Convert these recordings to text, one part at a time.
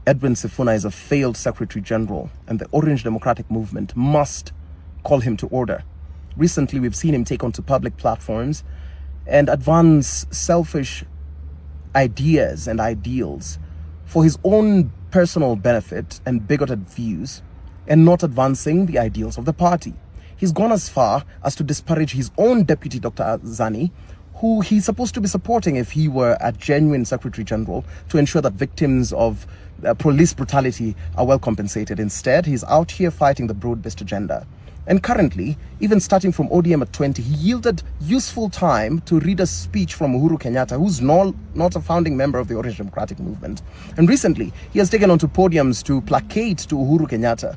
Edwin Sifuna is a failed Secretary-General, and the Orange Democratic Movement must call him to order. Recently, we've seen him take onto public platforms and advance selfish ideas and ideals for his own personal benefit and bigoted views, and not advancing the ideals of the party. He's gone as far as to disparage his own deputy, Dr. Zani, who he's supposed to be supporting if he were a genuine Secretary-General, to ensure that victims of police brutality are well compensated. Instead, he's out here fighting the broad-based agenda. And currently, even starting from ODM at 20, he yielded useful time to read a speech from Uhuru Kenyatta, who's not a founding member of the Orange Democratic Movement. And recently, he has taken onto podiums to placate to Uhuru Kenyatta.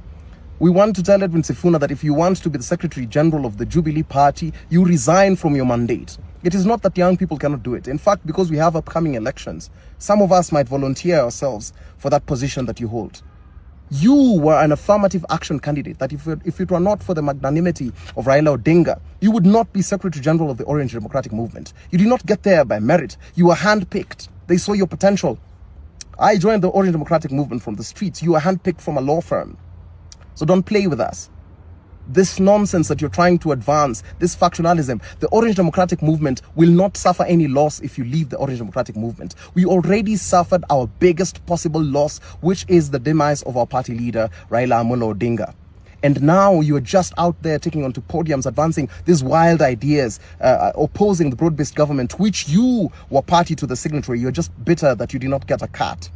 We want to tell Edwin Sifuna that if you want to be the Secretary-General of the Jubilee Party, you resign from your mandate. It is not that young people cannot do it. In fact, because we have upcoming elections, some of us might volunteer ourselves for that position that you hold. You were an affirmative action candidate that if it were not for the magnanimity of Raila Odinga, you would not be Secretary-General of the Orange Democratic Movement. You did not get there by merit. You were handpicked. They saw your potential. I joined the Orange Democratic Movement from the streets. You were handpicked from a law firm. So don't play with us. This nonsense that you're trying to advance, this factionalism, the Orange Democratic Movement will not suffer any loss if you leave the Orange Democratic Movement. We already suffered our biggest possible loss, which is the demise of our party leader, Raila Amolo Odinga. And now you are just out there taking onto podiums, advancing these wild ideas, opposing the broad-based government, which you were party to the signatory. You're just bitter that you did not get a cut.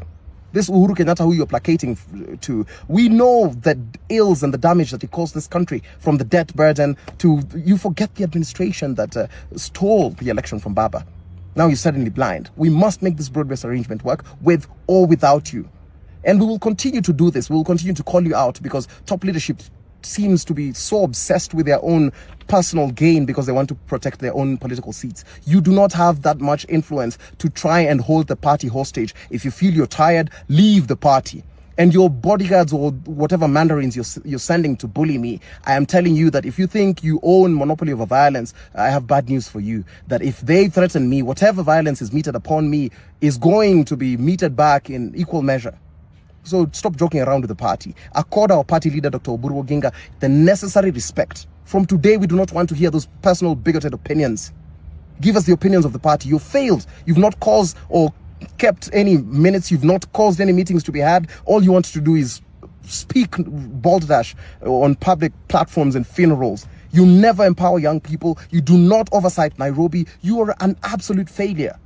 This Uhuru Kenyatta, who you're placating to, we know the ills and the damage that he caused this country, from the debt burden to, you forget the administration that stole the election from Baba. Now you're suddenly blind. We must make this broad-based arrangement work, with or without you. And we will continue to do this. We will continue to call you out, because top leadership seems to be so obsessed with their own personal gain because they want to protect their own political seats. You do not have that much influence to try and hold the party hostage. If you feel you're tired, leave the party. And your bodyguards or whatever mandarins you're sending to bully me, I am telling you that if you think you own monopoly over violence, I have bad news for you. That if they threaten me, whatever violence is meted upon me is going to be meted back in equal measure. So stop joking around with the party. Accord our party leader, Dr. Oburu Oginga, the necessary respect. From today, we do not want to hear those personal bigoted opinions. Give us the opinions of the party. You failed. You've not caused or kept any minutes. You've not caused any meetings to be had. All you want to do is speak balderdash on public platforms and funerals. You never empower young people. You do not oversight Nairobi. You are an absolute failure.